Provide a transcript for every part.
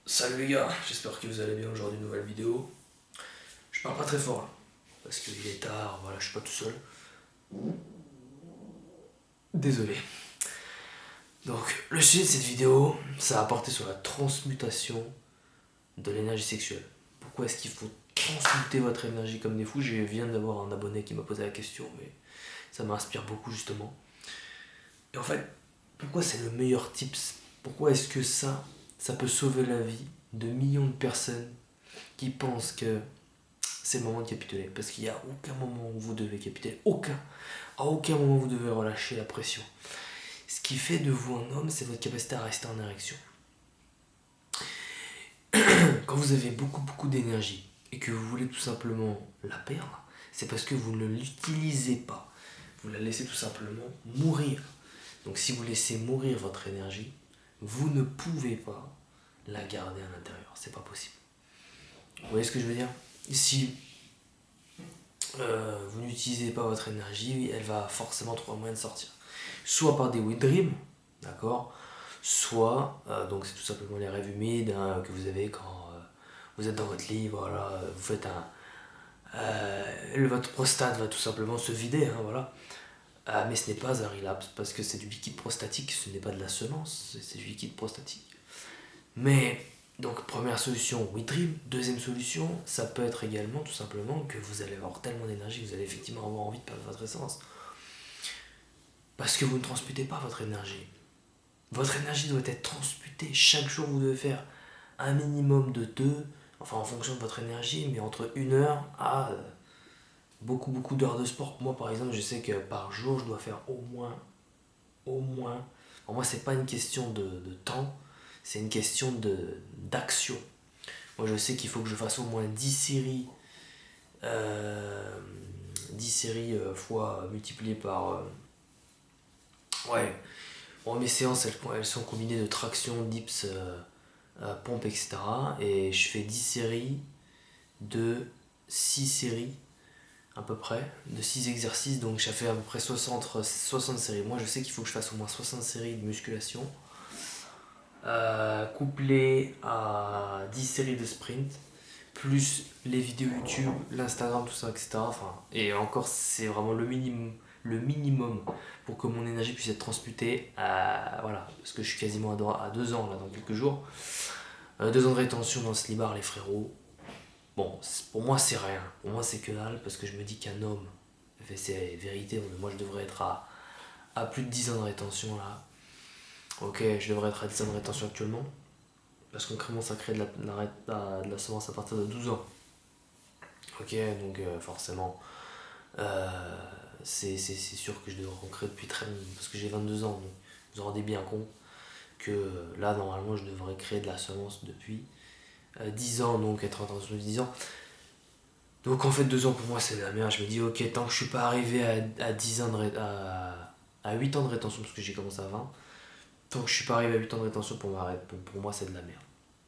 Salut les gars, j'espère que vous allez bien aujourd'hui, nouvelle vidéo. Je parle pas très fort là, parce qu'il est tard, voilà, je suis pas tout seul. Désolé. Donc, le sujet de cette vidéo, ça a porté sur la transmutation de l'énergie sexuelle. Pourquoi est-ce qu'il faut transmuter votre énergie comme des fous? Je viens d'avoir un abonné qui m'a posé la question, mais ça m'inspire beaucoup justement. Et en fait, pourquoi c'est le meilleur tips? Pourquoi est-ce que ça peut sauver la vie de millions de personnes qui pensent que c'est le moment de capituler. Parce qu'il n'y a aucun moment où vous devez capituler. Aucun. À aucun moment vous devez relâcher la pression. Ce qui fait de vous un homme, c'est votre capacité à rester en érection. Quand vous avez beaucoup d'énergie et que vous voulez tout simplement la perdre, c'est parce que vous ne l'utilisez pas. Vous la laissez tout simplement mourir. Donc si vous laissez mourir votre énergie, vous ne pouvez pas la garder à l'intérieur. C'est pas possible. Vous voyez ce que je veux dire? Si vous n'utilisez pas votre énergie, elle va forcément trouver un moyen de sortir. Soit par des wet dreams, d'accord? Soit, donc c'est tout simplement les rêves humides que vous avez quand vous êtes dans votre lit, voilà, vous faites votre prostate va tout simplement se vider, hein, voilà. Mais ce n'est pas un relapse parce que c'est du liquide prostatique, ce n'est pas de la semence, c'est du liquide prostatique. Mais, donc première solution, wet dream. Deuxième solution, ça peut être également tout simplement que vous allez avoir tellement d'énergie que vous allez effectivement avoir envie de perdre votre essence. Parce que vous ne transmutez pas votre énergie. Votre énergie doit être transmutée. Chaque jour, vous devez faire un minimum de 2, enfin en fonction de votre énergie, mais entre 1 heure à beaucoup d'heures de sport. Moi, par exemple, je sais que par jour, je dois faire au moins, pour moi, c'est pas une question de temps, c'est une question d'action. Moi, je sais qu'il faut que je fasse au moins 10 séries, 10 séries fois multiplié par. Ouais, bon, mes séances, elles sont combinées de traction, dips, pompe, etc. Et je fais 10 séries de 6 séries, à peu près, de 6 exercices. Donc, ça fait à peu près 60 séries. Moi, je sais qu'il faut que je fasse au moins 60 séries de musculation, couplé à 10 séries de sprint, plus les vidéos YouTube, l'Instagram, tout ça, etc. Enfin, et encore, c'est vraiment le minimum pour que mon énergie puisse être transmutée voilà, parce que je suis quasiment à 2 ans là, dans quelques jours. 2 ans de rétention dans le slibard, les frérots. Bon, pour moi, c'est rien. Pour moi, c'est que dalle, parce que je me dis qu'un homme, c'est vérité, moi je devrais être à plus de 10 ans de rétention là. Ok, je devrais être à 10 ans de rétention actuellement, parce qu'on commence à créer de la semence à partir de 12 ans. Ok, donc forcément, euh, c'est sûr que je devrais en créer depuis très longtemps, parce que j'ai 22 ans, donc vous vous rendez bien compte que là, normalement, je devrais créer de la semence depuis 10 ans, donc être en tension de 10 ans. Donc en fait, 2 ans pour moi, c'est de la merde. Je me dis, ok, tant que je suis pas arrivé à 10 ans à 8 ans de rétention, parce que j'ai commencé à 20, tant que je suis pas arrivé à 8 ans de rétention, pour moi, c'est de la merde.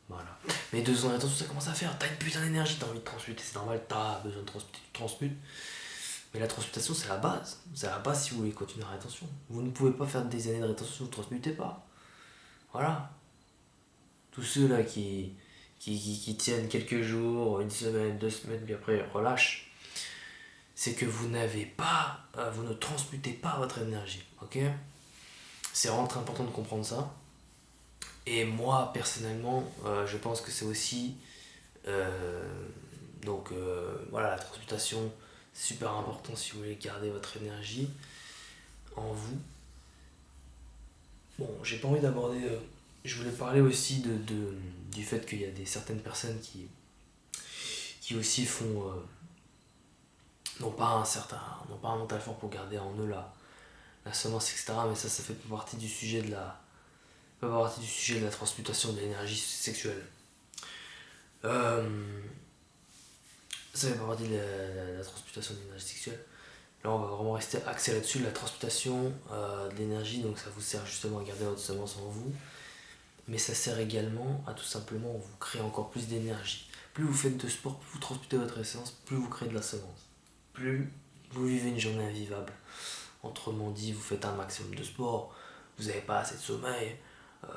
Voilà. Mais 2 ans de rétention, ça commence à faire. T'as une putain d'énergie, t'as envie de transmuter, c'est normal, t'as besoin de transmuter, tu transmutes. Mais la transmutation, c'est la base. C'est la base si vous voulez continuer la rétention. Vous ne pouvez pas faire des années de rétention si vous ne transmutez pas. Voilà. Tous ceux là qui tiennent quelques jours, une semaine, 2 semaines, puis après relâchent, c'est que vous n'avez pas, vous ne transmutez pas votre énergie. Ok? C'est vraiment très important de comprendre ça. Et moi, personnellement, je pense que c'est aussi. euh, voilà, la transmutation, c'est super important si vous voulez garder votre énergie en vous. Bon, j'ai pas envie d'aborder. Je voulais parler aussi du fait qu'il y a certaines personnes qui aussi font. N'ont pas un mental fort pour garder en eux la semence, etc. Mais ça fait pas partie du sujet pas partie du sujet de la transmutation de l'énergie sexuelle. Euh, Ça fait pas partie de la transmutation de l'énergie sexuelle. Là, on va vraiment rester axé là-dessus, la transmutation de l'énergie. Donc, ça vous sert justement à garder votre semence en vous. Mais ça sert également à tout simplement vous créer encore plus d'énergie. Plus vous faites de sport, plus vous transmutez votre essence, plus vous créez de la semence. Plus vous vivez une journée invivable. Autrement dit, vous faites un maximum de sport, vous n'avez pas assez de sommeil,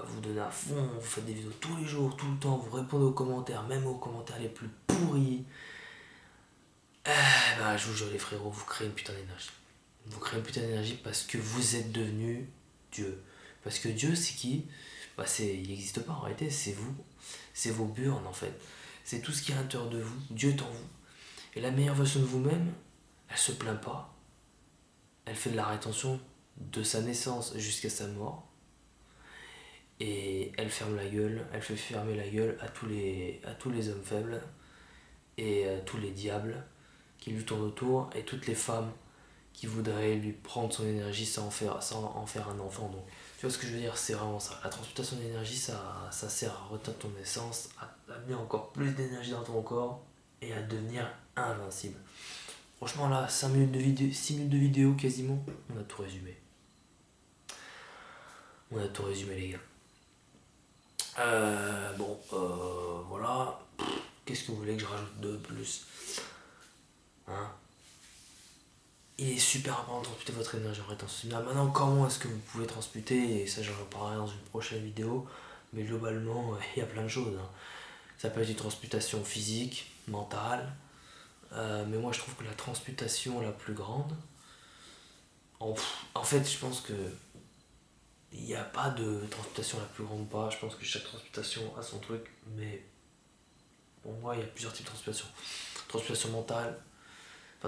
vous donnez à fond, vous faites des vidéos tous les jours, tout le temps, vous répondez aux commentaires, même aux commentaires les plus pourris, je vous jure les frérots, vous créez une putain d'énergie. Vous créez une putain d'énergie parce que vous êtes devenu Dieu. Parce que Dieu, c'est qui? Il n'existe pas en réalité, c'est vous. C'est vos burnes en fait. C'est tout ce qui est à l'intérieur de vous. Dieu est en vous. Et la meilleure version de vous-même, elle se plaint pas. Elle fait de la rétention de sa naissance jusqu'à sa mort. Et elle ferme la gueule, elle fait fermer la gueule à tous les hommes faibles et à tous les diables qui lui tournent autour et toutes les femmes qui voudraient lui prendre son énergie sans en faire un enfant. Donc, tu vois ce que je veux dire, c'est vraiment ça. La transmutation d'énergie, ça sert à retenir ton essence, à amener encore plus d'énergie dans ton corps et à devenir invincible. Franchement là, 6 minutes de vidéo quasiment, on a tout résumé. On a tout résumé les gars. Voilà. Qu'est-ce que vous voulez que je rajoute de plus? Il est super important de transmuter votre énergie en rétention. Maintenant, comment est-ce que vous pouvez transmuter? Et ça, j'en reparlerai dans une prochaine vidéo. Mais globalement, il y a plein de choses. Ça peut être une transmutation physique, mentale. Mais moi, je trouve que la transmutation la plus grande... En fait, je pense que il n'y a pas de transmutation la plus grande ou pas. Je pense que chaque transmutation a son truc. Mais pour moi, il y a plusieurs types de transmutation. Transmutation mentale,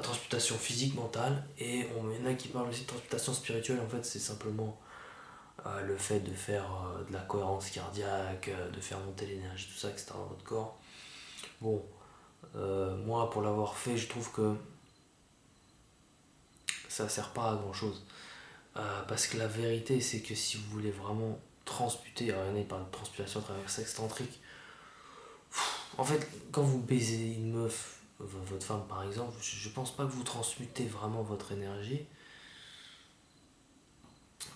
transmutation physique, mentale, et il y en a qui parlent aussi de transmutation spirituelle. En fait, c'est simplement le fait de faire de la cohérence cardiaque, de faire monter l'énergie, tout ça, etc. dans votre corps. Bon, moi, pour l'avoir fait, je trouve que ça sert pas à grand chose. Parce que la vérité, c'est que si vous voulez vraiment transmuter, alors il y en a qui parlent de transmutation à travers sexe tantrique. En fait, quand vous baisez une meuf, votre femme par exemple, je pense pas que vous transmutez vraiment votre énergie.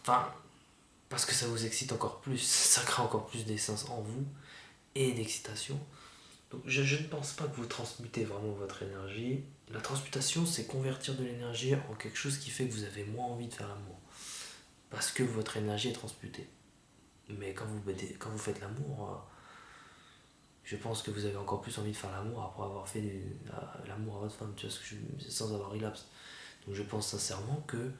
Parce que ça vous excite encore plus, ça crée encore plus d'essence en vous et d'excitation. Donc je ne pense pas que vous transmutez vraiment votre énergie. La transmutation, c'est convertir de l'énergie en quelque chose qui fait que vous avez moins envie de faire l'amour. Parce que votre énergie est transmutée. Mais quand vous faites l'amour, je pense que vous avez encore plus envie de faire l'amour après avoir fait l'amour à votre femme, tu vois, sans avoir relapse. Donc je pense sincèrement que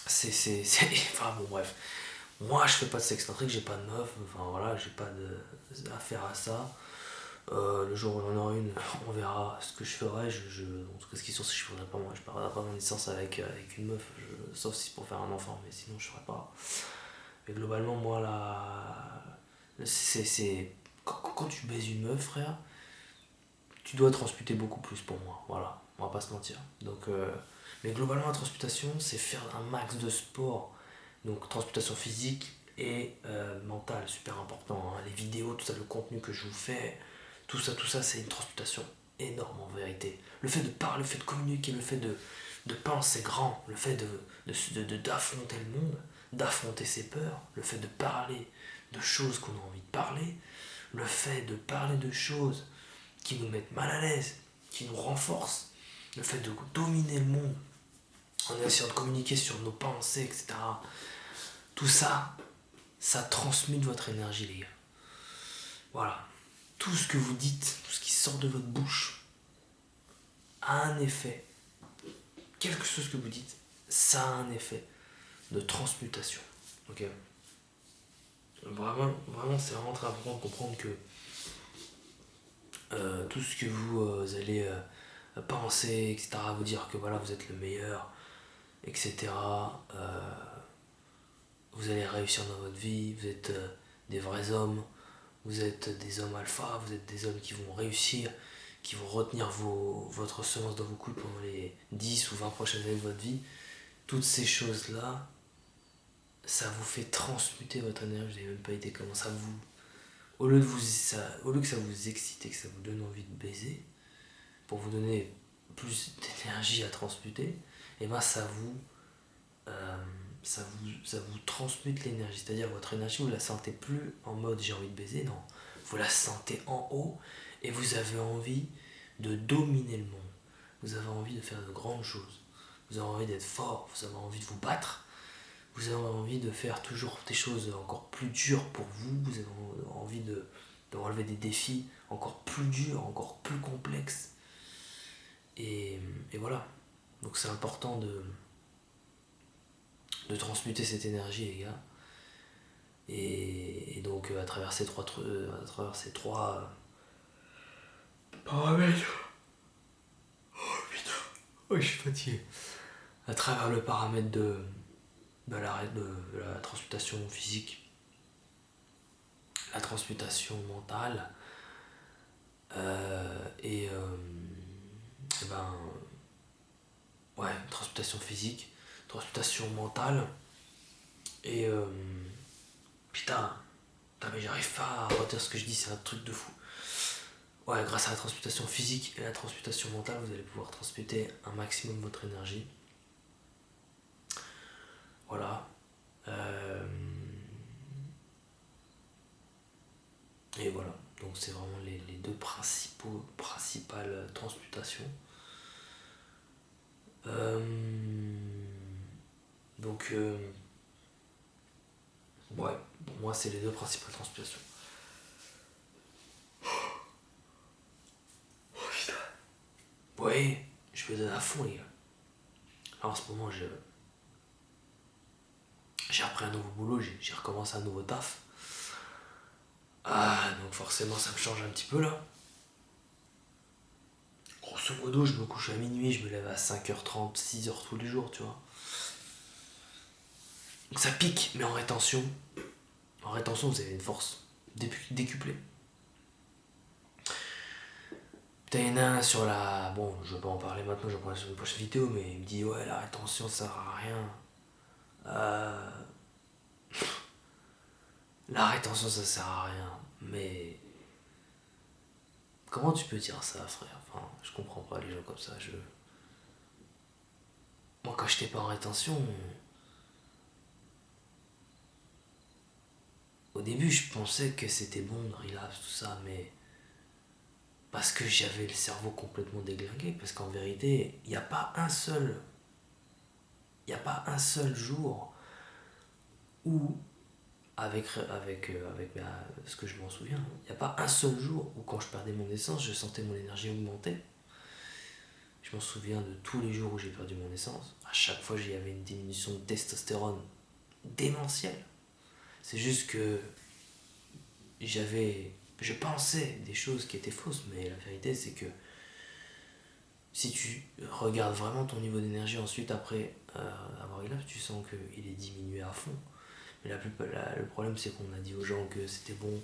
enfin bon bref. Moi je fais pas de sexe tantrique, j'ai pas de meuf, enfin voilà, j'ai pas d'affaire à ça. Le jour où j'en aurai une, on verra ce que je ferai. En tout cas, ce qui est sûr, c'est que je perdrai pas mon licence avec une meuf, sauf si c'est pour faire un enfant, mais sinon je ferai pas. Mais globalement, moi là, quand tu baises une meuf, frère, tu dois transmuter beaucoup plus pour moi. Voilà, on va pas se mentir. Donc, mais globalement, la transmutation, c'est faire un max de sport. Donc, transmutation physique et mentale, super important. Les vidéos, tout ça, le contenu que je vous fais, tout ça, c'est une transmutation énorme en vérité. Le fait de parler, le fait de communiquer, le fait de penser grand, le fait d'affronter le monde, d'affronter ses peurs, le fait de parler de choses qu'on a envie de parler, le fait de parler de choses qui nous mettent mal à l'aise, qui nous renforcent, le fait de dominer le monde en essayant de communiquer sur nos pensées, etc. Tout ça, ça transmute votre énergie, les gars. Voilà. Tout ce que vous dites, tout ce qui sort de votre bouche, a un effet. Quelque chose que vous dites, ça a un effet de transmutation. Ok. Vraiment, c'est vraiment très important de comprendre que tout ce que vous allez penser, etc., vous dire que voilà, vous êtes le meilleur, etc., vous allez réussir dans votre vie, vous êtes des vrais hommes, vous êtes des hommes alpha, vous êtes des hommes qui vont réussir, qui vont retenir votre semence dans vos couilles pendant les 10 ou 20 prochaines années de votre vie. Toutes ces choses-là, ça vous fait transmuter votre énergie. Vous n'avez même pas idée comment ça vous... Au lieu que ça vous excite et que ça vous donne envie de baiser, pour vous donner plus d'énergie à transmuter, et ben ça vous transmute l'énergie. C'est-à-dire votre énergie, vous la sentez plus en mode j'ai envie de baiser, non. Vous la sentez en haut et vous avez envie de dominer le monde. Vous avez envie de faire de grandes choses. Vous avez envie d'être fort, vous avez envie de vous battre. vous avez envie de faire toujours des choses encore plus dures pour vous, vous avez envie de relever des défis encore plus durs, encore plus complexes. Et voilà. Donc c'est important de transmuter cette énergie, les gars. Et donc à travers ces trois paramètres. Putain, oh, je suis fatigué. À travers le paramètre de la transmutation physique, la transmutation mentale, et ben ouais, transmutation physique, transmutation mentale, et putain, mais j'arrive pas à retenir ce que je dis, c'est un truc de fou. Ouais, grâce à la transmutation physique et la transmutation mentale, vous allez pouvoir transmuter un maximum votre énergie. Voilà. Et voilà. Donc c'est vraiment les deux principales transmutations. Donc ouais, pour moi c'est les deux principales transmutations. Oh putain. Ouais, je me donne à fond, les gars. Alors, en ce moment, j'ai repris un nouveau boulot, j'ai recommencé un nouveau taf. Ah, donc forcément, ça me change un petit peu là. Grosso modo, je me couche à minuit, je me lève à 5h30, 6h tous les jours, tu vois. Donc ça pique, mais en rétention, vous avez une force décuplée. T'as une un sur la. Bon, je vais pas en parler maintenant, je vais en parler sur une prochaine vidéo, mais il me dit ouais, la rétention ça sert à rien. La rétention ça sert à rien. Mais. Comment tu peux dire ça, frère? Enfin, je comprends pas les gens comme ça. Moi, quand j'étais pas en rétention, au début, je pensais que c'était bon de relapse, tout ça, mais. Parce que j'avais le cerveau complètement déglingué, parce qu'en vérité, il n'y a pas un seul. Il n'y a pas un seul jour où, avec ce que je m'en souviens, il n'y a pas un seul jour où, quand je perdais mon essence, je sentais mon énergie augmenter. Je m'en souviens de tous les jours où j'ai perdu mon essence. À chaque fois, il y avait une diminution de testostérone démentielle. C'est juste que je pensais des choses qui étaient fausses, mais la vérité, c'est que si tu regardes vraiment ton niveau d'énergie ensuite après avoir relapse, tu sens qu'il est diminué à fond. Mais le problème, c'est qu'on a dit aux gens que c'était bon,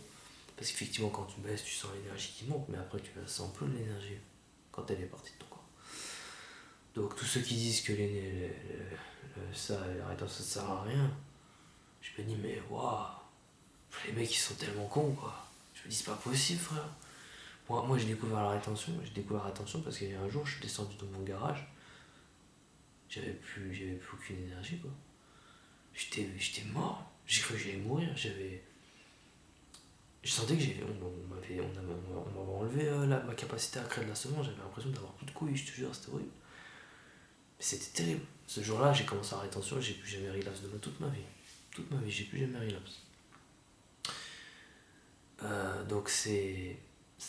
parce qu'effectivement, quand tu baisses, tu sens l'énergie qui monte, mais après, tu la sens plus l'énergie quand elle est partie de ton corps. Donc, tous ceux qui disent que la rétention ça sert à rien, je me dis, mais waouh, les mecs ils sont tellement cons, quoi. Je me dis, c'est pas possible, frère. Moi j'ai découvert la rétention, parce qu'il y a un jour, je suis descendu dans mon garage, j'avais plus aucune énergie, quoi. J'étais mort, j'ai cru que j'allais mourir, je sentais que on m'avait enlevé ma capacité à créer de la semence, j'avais l'impression d'avoir plus de couilles, je te jure, c'était horrible. Mais c'était terrible. Ce jour-là, j'ai commencé la rétention, j'ai plus jamais relapse de toute ma vie. Toute ma vie, j'ai plus jamais relapse. Donc c'est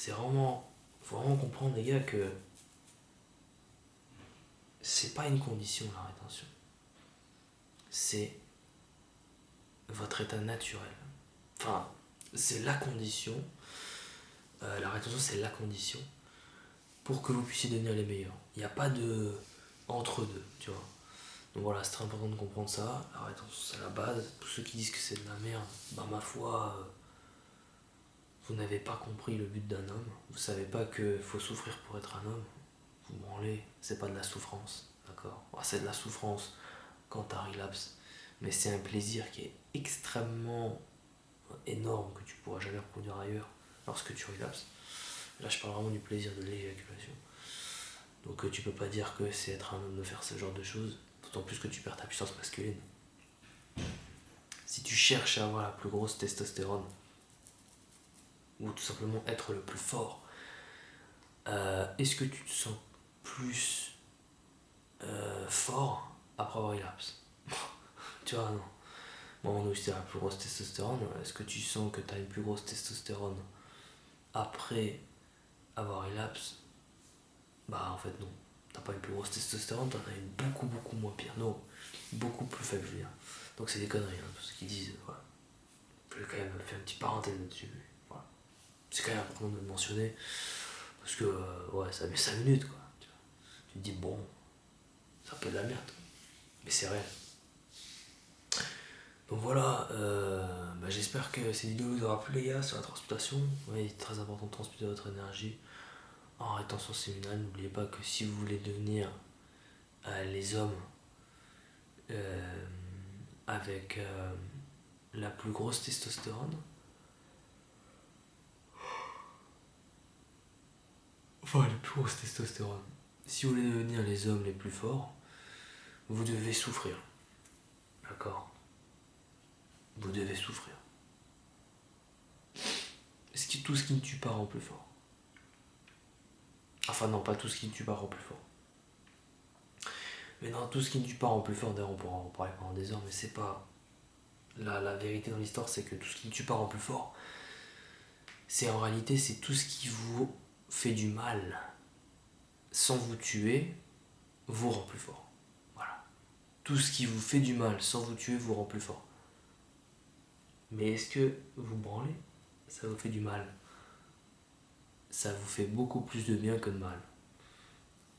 vraiment. Faut vraiment comprendre, les gars, que c'est pas une condition, la rétention. C'est votre état naturel. Enfin, c'est la condition. La rétention, c'est la condition pour que vous puissiez devenir les meilleurs. Il n'y a pas de entre-deux, tu vois. Donc voilà, c'est très important de comprendre ça. La rétention, c'est la base. Tous ceux qui disent que c'est de la merde, ma foi, vous n'avez pas compris le but d'un homme. Vous savez pas qu'il faut souffrir pour être un homme. Vous branlez, c'est pas de la souffrance, d'accord? C'est de la souffrance quand t'as relapse, mais c'est un plaisir qui est extrêmement énorme que tu pourras jamais reproduire ailleurs lorsque tu relapses. Là, je parle vraiment du plaisir de l'éjaculation. Donc tu peux pas dire que c'est être un homme de faire ce genre de choses, d'autant plus que tu perds ta puissance masculine. Si tu cherches à avoir la plus grosse testostérone, ou tout simplement être le plus fort, est-ce que tu te sens plus fort après avoir relapse? Tu vois, non. Bon, nous, c'est la plus grosse testostérone. Est-ce que tu sens que tu as une plus grosse testostérone après avoir relapse? Bah, en fait, non. T'as pas une plus grosse testostérone, t'en as une beaucoup moins pire. Non, beaucoup plus faible, je veux dire. Donc, c'est des conneries, hein, tous ceux qui disent. Voilà. Je vais quand même faire une petite parenthèse là-dessus. Voilà. C'est quand même important de le mentionner. Parce que, ouais, ça met 5 minutes, quoi. Tu te dis, bon, c'est un peu de la merde. Mais c'est réel. Donc voilà, j'espère que cette vidéo vous aura plu, les gars, sur la transmutation. Oui, il est très important de transmuter votre énergie en rétention séminale. N'oubliez pas que si vous voulez devenir les hommes avec la plus grosse testostérone, enfin la plus grosse testostérone, si vous voulez devenir les hommes les plus forts, vous devez souffrir. D'accord? Vous devez souffrir. Tout ce qui ne tue pas rend plus fort. Enfin non, pas tout ce qui ne tue pas rend plus fort. Mais non, tout ce qui ne tue pas rend plus fort. D'ailleurs, on pourra en parler pendant des heures, mais c'est pas... La vérité dans l'histoire, c'est que tout ce qui ne tue pas rend plus fort. C'est en réalité, c'est tout ce qui vous fait du mal sans vous tuer, vous rend plus fort. Voilà. Tout ce qui vous fait du mal sans vous tuer, vous rend plus fort. Mais est-ce que vous branlez? Ça vous fait du mal. Ça vous fait beaucoup plus de bien que de mal.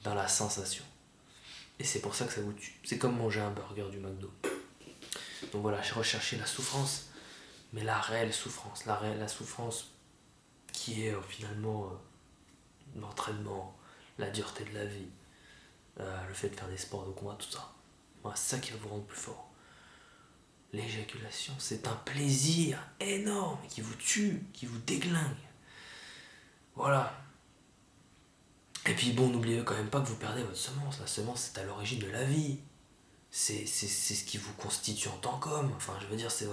Dans la sensation. Et c'est pour ça que ça vous tue. C'est comme manger un burger du McDo. Donc voilà, j'ai recherché la souffrance, mais la réelle souffrance. La souffrance qui est finalement l'entraînement, la dureté de la vie, le fait de faire des sports de combat, tout ça. Voilà, c'est ça qui va vous rendre plus fort. L'éjaculation, c'est un plaisir énorme qui vous tue, qui vous déglingue. Voilà. Et puis bon, n'oubliez quand même pas que vous perdez votre semence. La semence, c'est à l'origine de la vie. C'est ce qui vous constitue en tant qu'homme. Enfin, je veux dire, c'est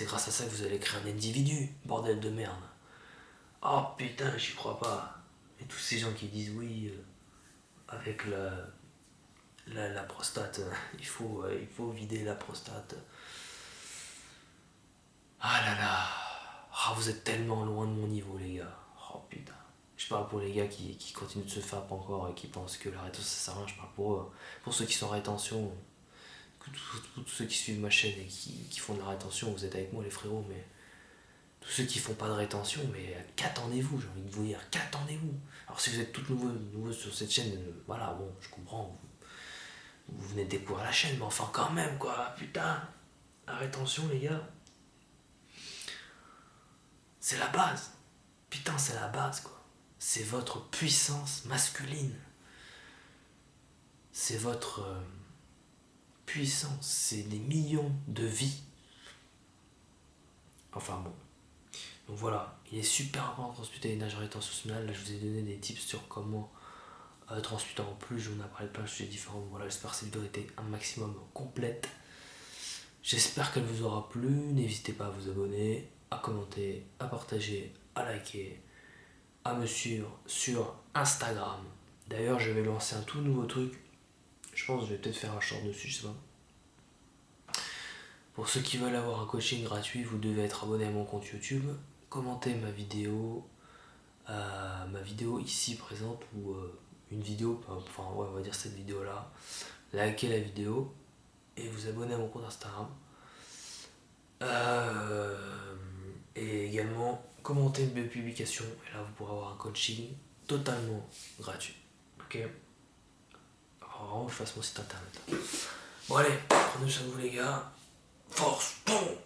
grâce à ça que vous allez créer un individu. Bordel de merde. Oh putain, j'y crois pas. Et tous ces gens qui disent oui, avec la prostate, il faut vider la prostate. Ah là là. Ah, vous êtes tellement loin de mon niveau, les gars. Oh putain. Je parle pour les gars qui continuent de se faire encore et qui pensent que la rétention ça sert à rien. Je parle pour eux. Pour ceux qui sont en rétention, tous ceux qui suivent ma chaîne et qui font de la rétention, vous êtes avec moi les frérots, mais tous ceux qui font pas de rétention, mais qu'attendez-vous? J'ai envie de vous dire, qu'attendez-vous? Alors si vous êtes tout nouveau sur cette chaîne, voilà, bon, je comprends, vous venez de découvrir la chaîne, mais enfin quand même, quoi, putain, la rétention, les gars, c'est la base. Putain, c'est la base, quoi. C'est votre puissance masculine. C'est votre puissance. C'est des millions de vies. Enfin bon. Donc voilà, il est super important de transmuter l'énergie en rétention séminale. Là, je vous ai donné des tips sur comment transmuter en plus. On a parlé de plein de sujets différents. Voilà, j'espère que cette vidéo était un maximum complète. J'espère qu'elle vous aura plu. N'hésitez pas à vous abonner, à commenter, à partager, à liker, à me suivre sur Instagram. D'ailleurs, je vais lancer un tout nouveau truc. Je pense que je vais peut-être faire un short dessus, je sais pas. Pour ceux qui veulent avoir un coaching gratuit, vous devez être abonné à mon compte YouTube, commenter ma vidéo ici présente ou une vidéo, enfin ouais, on va dire cette vidéo là, likez la vidéo et vous abonner à mon compte Instagram. Et également commenter mes publications et là vous pourrez avoir un coaching totalement gratuit. Ok? Alors vraiment je fasse mon site internet. Bon allez, prenez soin de vous les gars. Force, bon.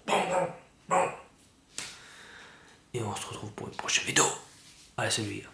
Et on se retrouve pour une prochaine vidéo. Allez, salut les gars.